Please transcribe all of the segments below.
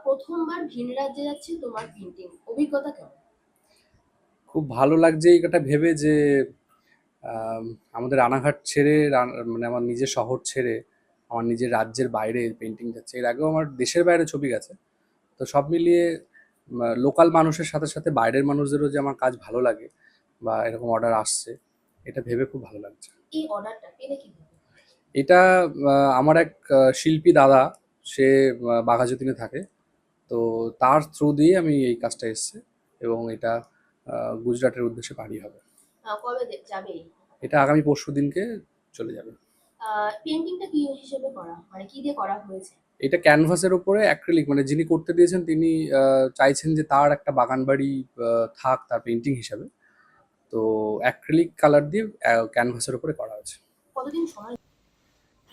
প্রথমবার ভিন রাজ্যে যাচ্ছি তোমার পেইন্টিং অভিজ্ঞতা কেমন? খুব ভালো লাগছে এটা ভেবে যে আমাদের রানাঘাট ছেড়ে মানে আমার নিজের শহর ছেড়ে আমার নিজের রাজ্যের বাইরে পেন্টিং যাচ্ছে। এর আগেও আমার দেশের বাইরে ছবি গেছে। তো সব মিলিয়ে লোকাল মানুষের সাথে সাথে বাইরের মানুষদেরও যে আমার কাজ ভালো লাগে বা এরকম অর্ডার আসছে, এটা ভেবে খুব ভালো লাগছে। এই অর্ডারটা পেলে কিভাবে? এটা আমার এক শিল্পী দাদা, সে বাঘাযতীনে থাকে। তো তার থ্রু দিয়ে আমি এই কাজটা এসছে এবং এটা গুজরাটের উদ্দেশ্যে পাড়ি হবে। কবে যাবে? এটা আগামী পরশুদিনকে চলে যাবে। পেইন্টিংটা কি হিসেবে করা, মানে কি দিয়ে করা হয়েছে? এটা ক্যানভাসের উপরে অ্যাক্রিলিক, মানে যিনি করতে দিয়েছেন তিনি চাইছেন যে তার একটা বাগান বাড়ি থাক তার পেন্টিং হিসাবে। তো অ্যাক্রিলিক কালার দিয়ে ক্যানভাসের উপরে করা হয়েছে। কতদিন সময়?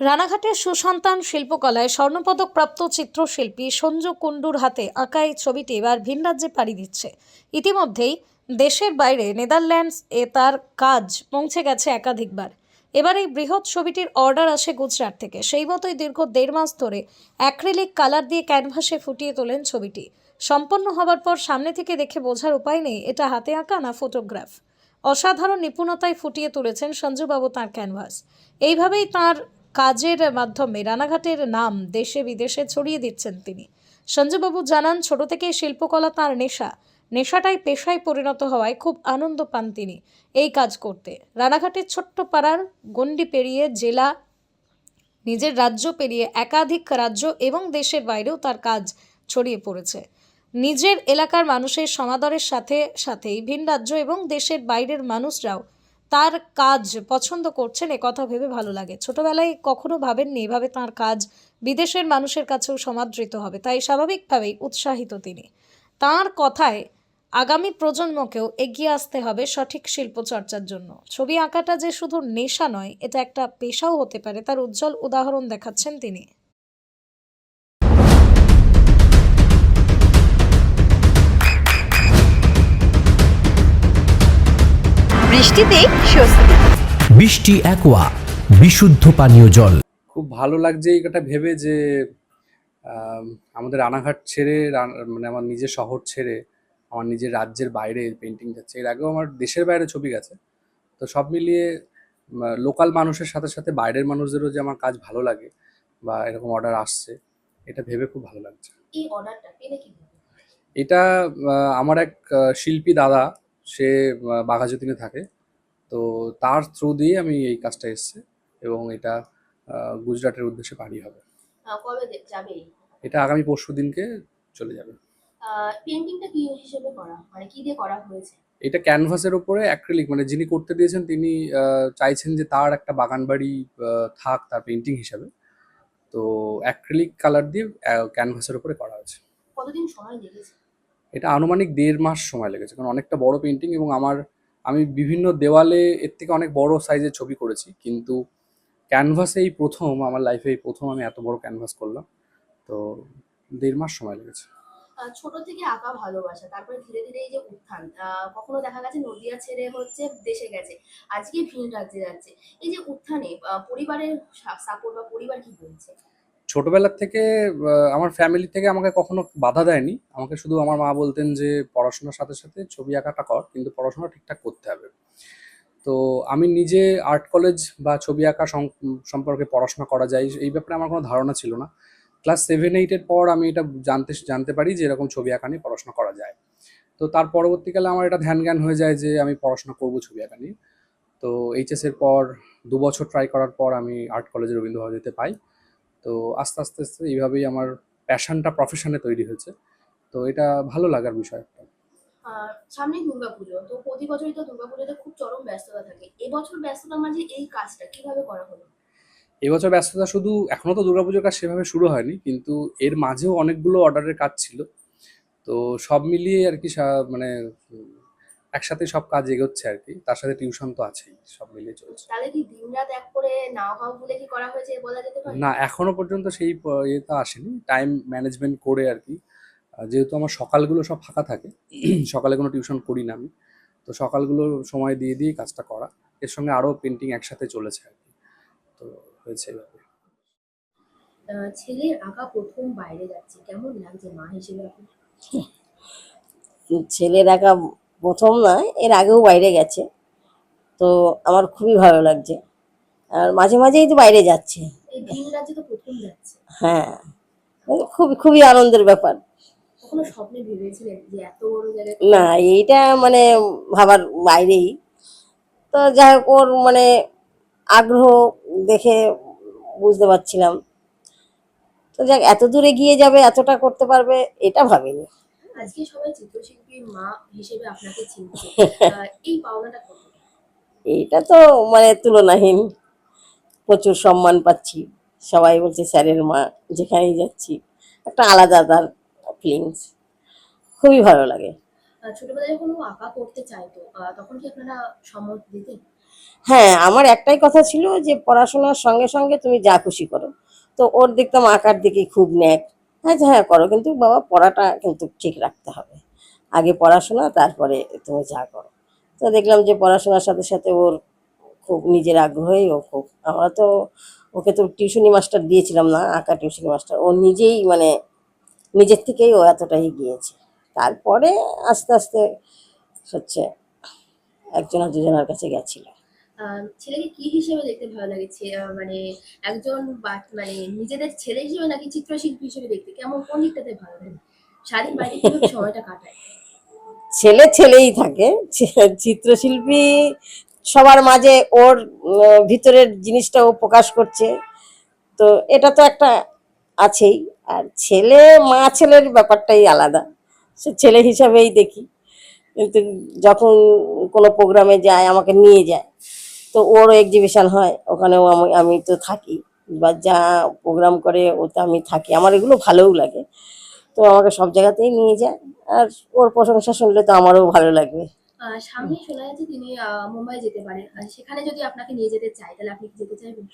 রানাঘাটের সুসন্তান শিল্পকলায় স্বর্ণপদক প্রাপ্ত চিত্রশিল্পী সঞ্জু কুণ্ডুর হাতে আঁকা এই ছবিটি এবার ভিন রাজ্যে পাড়ি দিচ্ছে। ইতিমধ্যেই দেশের বাইরে নেদারল্যান্ডস এ তার কাজ পৌঁছে গেছে একাধিকবার। এবার এই বৃহৎ ছবিটির অর্ডার আসে গুজরাট থেকে। সেই মতোই দীর্ঘ 1.5 মাস ধরে অ্যাক্রিলিক কালার দিয়ে ক্যানভাসে ফুটিয়ে তোলেন ছবিটি। সম্পন্ন হবার পর সামনে থেকে দেখে বোঝার উপায় নেই এটা হাতে আঁকা না ফটোগ্রাফ। অসাধারণ নিপুণতায় ফুটিয়ে তুলেছেন সঞ্জুবাবু তাঁর ক্যানভাস। এইভাবেই তাঁর কাজের মাধ্যমে রানাঘাটের নাম দেশে বিদেশে ছড়িয়ে দিচ্ছেন তিনি। সঞ্জুবাবু জানান, ছোট থেকেই শিল্পকলা তাঁর নেশা। নেশাটাই পেশায় পরিণত হওয়ায় খুব আনন্দ পান তিনি এই কাজ করতে। রানাঘাটের ছোট্ট পাড়ার গণ্ডি পেরিয়ে জেলা, নিজের রাজ্য পেরিয়ে একাধিক রাজ্য এবং দেশের বাইরেও তার কাজ ছড়িয়ে পড়েছে। নিজের এলাকার মানুষের সমাদরের সাথে সাথেই ভিন রাজ্য এবং দেশের বাইরের মানুষরাও তার কাজ পছন্দ করছেন, কথা ভেবে ভালো লাগে। ছোটবেলায় কখনো ভাবেননি এভাবে তার কাজ বিদেশের মানুষের কাছেও সমাদৃত হবে, তাই স্বাভাবিকভাবেই উৎসাহিত তিনি। তার কথায় আগামী প্রজন্মকেও এগিয়ে আসতে হবে সঠিক শিল্পচর্চার জন্য। ছবি আঁকাটা যে শুধু নেশা নয়, এটা একটা পেশাও হতে পারে, তার উজ্জ্বল উদাহরণ দেখাচ্ছেন তিনি। বৃষ্টিতেই স্বস্তি। বৃষ্টি অ্যাকোয়া বিশুদ্ধ পানীয় জল। খুব ভালো লাগছে এটা ভেবে যে আমাদের রানাঘাট ছেড়ে মানে আমার নিজের শহর ছেড়ে আমার নিজের রাজ্যের বাইরে পেন্টিং যাচ্ছে। এর আগেও আমার দেশের বাইরে ছবি গেছে। তো সব মিলিয়ে লোকাল মানুষের সাথে সাথে বাইরের মানুষদেরও যে আমার কাজ ভালো লাগে বা এরকম অর্ডার আসছে, এটা ভেবে খুব ভালো লাগছে। এই অর্ডারটা পেলে কিভাবে? এটা আমার এক শিল্পী দাদা, সে বাঘাযতীনে থাকে। তো তার থ্রু দিয়ে আমি এই কাজটা এসছে এবং এটা গুজরাটের উদ্দেশ্যে পাড়ি হবে। কবে যাবে? এটা আগামী পরশুদিনকে চলে যাবে। পেইন্টিংটা কি হিসেবে করা, মানে কি দিয়ে করা হয়েছে? এটা ক্যানভাসের উপরে অ্যাক্রিলিক, মানে যিনি করতে দিয়েছেন তিনি চাইছেন যে তার একটা বাগান বাড়ি থাক তার পেন্টিং হিসাবে। তো অ্যাক্রিলিক কালার দিয়ে ক্যানভাসের উপরে করা হয়েছে। কতদিন সময় লেগেছে? এটা আনুমানিক 1.5 মাস সময় লেগেছে, কারণ অনেকটা বড় পেন্টিং এবং আমি বিভিন্ন দেওয়ালে এর থেকে অনেক বড় সাইজের ছবি করেছি, কিন্তু ক্যানভাসে এই প্রথম আমার লাইফে এই প্রথম আমি এত বড় ক্যানভাস করলাম। তো 1.5 মাস সময় লেগেছে। ছোট থেকে আঁকা ভালোবাসা, তারপরে ধীরে ধীরে এই যে উত্থান, কখনো দেখা গেছে নদিয়া ছেড়ে হচ্ছে দেশে গেছে, আজকে ভিন রাজ্যে যাচ্ছে। এই যে উত্থানে পরিবারের সাপোর্ট বা পরিবার কি বলছে? ছোটবেলার থেকে আমার ফ্যামিলি থেকে আমাকে কখনো বাধা দেয়নি। আমাকে শুধু আমার মা বলতেন যে পড়াশোনার সাথে সাথে ছবি আঁকাটা কর, কিন্তু পড়াশোনা ঠিকঠাক করতে হবে। তো আমি নিজে আর্ট কলেজ বা ছবি আঁকা সম্পর্কে পড়াশোনা করা যায় এই ব্যাপারে আমার কোনো ধারণা ছিল না। ক্লাস 7-8 এর পর আমি এটা জানতে পারি যে এরকম ছবি আঁকা নিয়ে পড়াশোনা করা যায়। তো তার পরবর্তীকালে আমার এটা ধ্যান জ্ঞান হয়ে যায় যে আমি পড়াশোনা করব ছবি আঁকা নিয়ে। তো এইচএস এর পর 2 বছর ট্রাই করার পর আমি আর্ট কলেজে রবীন্দ্র ভারতীতে পাই। তো আস্তে আস্তে আস্তে এইভাবেই আমার প্যাশনটা প্রফেশনে তৈরি হয়েছে। তো এটা ভালো লাগার বিষয় একটা। সামনেই দুর্গাপুজো, তো প্রতি বছরই তো দুর্গাপুজোতে খুব চরম ব্যস্ততা থাকে। এবছর ব্যস্ততার মাঝে এই কাজটা কিভাবে করা হলো? এবছর ব্যস্ততা শুধু, এখনো তো দুর্গাপুজোর কাজ সেভাবে শুরু হয়নি, কিন্তু এর মাঝেও অনেকগুলো অর্ডারের কাজ ছিল। তো সব মিলিয়ে আর কি মানে একসাথে সব কাজ এগোচ্ছে আর কি, তার সাথে টিউশন তো আছেই, সব মিলিয়ে চলছে। তাহলে কি দিনরাত এক করে না হওয়া বলে কি করা হয়েছে বলা যেতে পারে? না, এখনো পর্যন্ত সেই ইয়েটা আসেনি, টাইম ম্যানেজমেন্ট করে আর কি। যেহেতু আমার সকালগুলো সব ফাঁকা থাকে, সকালে কোনো টিউশন করি না আমি। তো সকালগুলো সময় দিয়ে দিয়ে কাজটা করা, এর সঙ্গে আরও পেন্টিং একসাথে চলেছে আর কি। তো হয়েছে এভাবে। ছেলের আঁকা প্রথম বাইরে যাচ্ছে, কেমন লাগছে মা হিসেবে আপনি? ছেলের একা প্রথম নয়, এর আগেও বাইরে গেছে। তো আমার খুবই ভালো লাগছে, আর মাঝে মাঝেই তো বাইরে যাচ্ছে। এই ভিন রাজ্যে তো প্রথম যাচ্ছে। হ্যাঁ, খুবই খুবই আনন্দের ব্যাপার। কখনো স্বপ্নে ভেবেছিলেন যে এত বড় জায়গায়? না, এইটা মানে ভাবার বাইরেই। তো যাই হোক, ওর মানে আগ্রহ দেখে বুঝতে পারছিলাম। তো যাক, এত দূরে গিয়ে যাবে, এতটা করতে পারবে, এটা ভাবিনি। আজকে সবাই চিত্রশিল্পীর মা হিসেবে আপনাকে চিনছে, এই পাওনাটা কত? এইটা তো মানে তুলনাহীন, প্রচুর সম্মান পাচ্ছি। সবাই বলছে স্যারের মা, যেখানেই যাচ্ছি একটা আলাদা তার ফিলিংস, খুবই ভালো লাগে। ছোটবেলায় যখন ও আঁকা করতে চাইতো, তখন কি আপনারা সম্মত দিতেন? হ্যাঁ, আমার একটাই কথা ছিল যে পড়াশোনার সঙ্গে সঙ্গে তুমি যা খুশি করো। তো ওর দেখতাম আঁকার দিকে খুব ন্যাক। আচ্ছা হ্যাঁ, করো, কিন্তু বাবা পড়াটা কিন্তু ঠিক রাখতে হবে। আগে পড়াশোনা, তারপরে তুমি যা করো। তো দেখলাম যে পড়াশোনার সাথে সাথে ওর খুব নিজের আগ্রহেই ও খুব, আমরা তো ওকে তো টিউশনি মাস্টার দিয়েছিলাম না, আঁকা টিউশনি মাস্টার। ও নিজেই মানে নিজের থেকেই ও এতটাই গিয়েছে। তারপরে আস্তে আস্তে হচ্ছে একজন আর দুজনের কাছে গেছিল। ছেলেকে কি হিসেবে দেখতে ভালো লাগে? মানে একজন মানে নিজেদের ছেলে হিসেবে নাকি চিত্রশিল্পী হিসেবে দেখতে, কেমন কোন দিকটাতে ভালো লাগে? শাড়ির বাইরে কিভাবে সময়টা কাটায়? ছেলে ছেলেই থাকে, চিত্রশিল্পী সবার মাঝে ওর ভিতরের জিনিসটা ও প্রকাশ করছে। তো এটা তো একটা আছেই। আর ছেলে, মা ছেলের ব্যাপারটাই আলাদা, সে ছেলে হিসাবেই দেখি। কিন্তু যখন কোনো প্রোগ্রামে যায়, আমাকে নিয়ে যায়, তো ওর এক্সিবিশন হয়, ওখানেও আমি তো থাকি, বা যা প্রোগ্রাম করে ওতে আমি থাকি। আমার এগুলো ভালোও লাগে, তো আমাকে সব জায়গাতেই নিয়ে যায়। আর ওর প্রশংসা শুনলে তো আমারও ভালো লাগবে। সামনেই শোনা যাচ্ছে তিনি মুম্বাই যেতে পারেন, সেখানে যদি আপনাকে নিয়ে যেতে চাই তাহলে আপনি কি যেতে চাইবেন?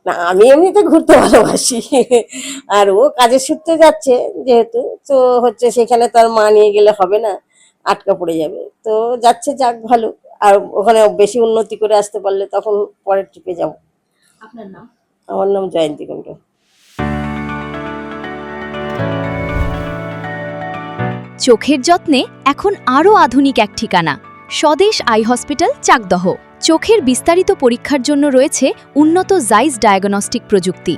না, আমি এমনিতে ঘুরতে ভালোবাসি, আর ও কাজের সূত্রে যাচ্ছে যেহেতু, তো হচ্ছে সেখানে তার মা নিয়ে গেলে হবে না, আটকা পড়ে যাবে। তো যাচ্ছে, যাক ভালো। আর ওখানে বেশি উন্নতি করে আসতে পারলে তখন পরের ট্রিপে যাব। আপনার নাম? আমার নাম জয়ন্তী কুণ্ডু। চোখের যত্নে এখন আরও আধুনিক এক ঠিকানা, স্বদেশ আই হসপিটাল, চাকদহ। চোখের বিস্তারিত পরীক্ষার জন্য রয়েছে উন্নত জাইস ডায়াগনস্টিক প্রযুক্তি।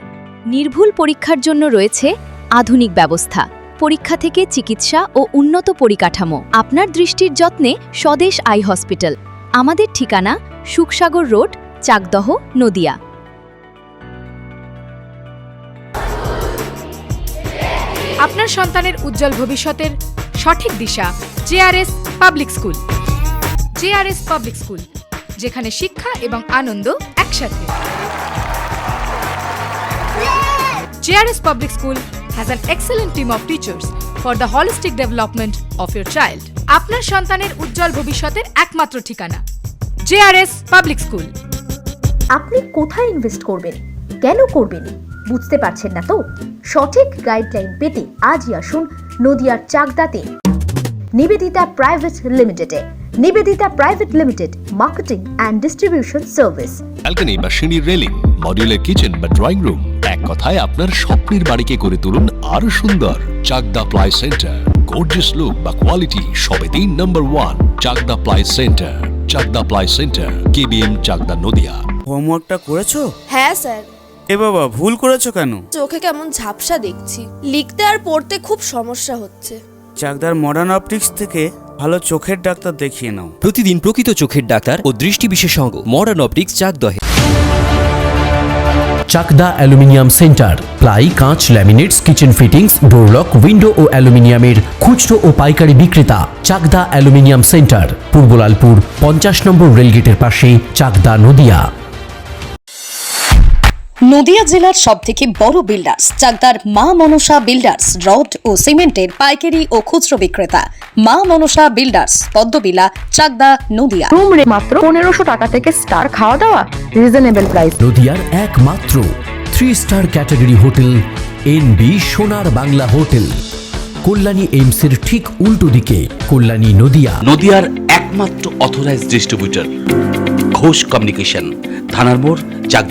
নির্ভুল পরীক্ষার জন্য রয়েছে আধুনিক ব্যবস্থা, পরীক্ষা থেকে চিকিৎসা ও উন্নত পরিকাঠামো। আপনার দৃষ্টির যত্নে স্বদেশ আই হসপিটাল। আমাদের ঠিকানা সুখসাগর রোড, চাকদহ, নদিয়া। আপনার সন্তানের উজ্জ্বল ভবিষ্যতের সঠিক দিশা JRS public school. JRS public school, যেখানে শিক্ষা এবং আনন্দ একসাথে। JRS public school has an excellent team of teachers for the holistic development of your child. আপনার সন্তানের উজ্জ্বল ভবিষ্যতের একমাত্র ঠিকানা জেআরএস পাবলিক স্কুল। আপনি কোথায় ইনভেস্ট করবেন, কেন করবেন, বুঝতে পারছেন না তো? সঠিক গাইডলাইন পেতে আজই আসুন নদিয়ার চাকদাতে নিবেদিতা প্রাইভেট লিমিটেডে। Nivedita private limited, marketing and distribution service. Balcony বা সিঁড়ির রেলিং, মডিউলার কিচেন বা ড্রয়িং রুম, এক কথায় আপনার স্বপ্নের বাড়িকে করে তুলুন আরো সুন্দর। Chakdah ply centre, gorgeous look বা কোয়ালিটি সবে 3 number 1 Chakdah ply centre. Chakdah ply centre, KBM, Chakdah, Nadia. হোমওয়ার্কটা করেছো? হ্যাঁ স্যার। এ বাবা, ভুল করেছো কেন? চোখে কেমন ঝাপসা দেখছি, লিখতে আর পড়তে খুব সমস্যা হচ্ছে। চাকদার মডার্ন অপটিক্স থেকে ভালো চোখের ডাক্তার দেখিয়ে নাও। প্রতিদিন প্রকৃত চোখের ডাক্তার ও দৃষ্টি বিশেষজ্ঞ মডার্ন অপটিক্স, চাকদহে। চাকদা অ্যালুমিনিয়াম সেন্টার, প্লাই, কাঁচ, laminates, kitchen fittings, door lock, window ও অ্যালুমিনিয়ামের খুচরো ও পাইকারি বিক্রেতা। চাকদা অ্যালুমিনিয়াম সেন্টার, পূর্ব লালপুর 50 নম্বর রেলগেটের পাশে, চাকদা, নদিয়া। নদিয়া জেলার সবথেকে বড় বিল্ডার্স চাকদার মা মনসা বিল্ডার্স, রড ও সিমেন্টের পাইকারি ও খুচরো বিক্রেতা। মা মনসা বিল্ডার্স, পদ্মবিলা, চাকদা, নদিয়া। রুম রে মাত্র 1500 টাকা থেকে স্টার, খাওয়া দাওয়া রিজনেবল প্রাইস। নদিয়ার একমাত্র 3 স্টার ক্যাটাগরি হোটেল এনবি সোনার বাংলা হোটেল, কল্যাণী এইমসের ঠিক উল্টো দিকে, কল্যাণী, নদিয়া। নদিয়ার একমাত্র অথরাইজড ডিস্ট্রিবিউটর ঘোষ কমিউনিকেশন, থানার মোড়, চাকদা।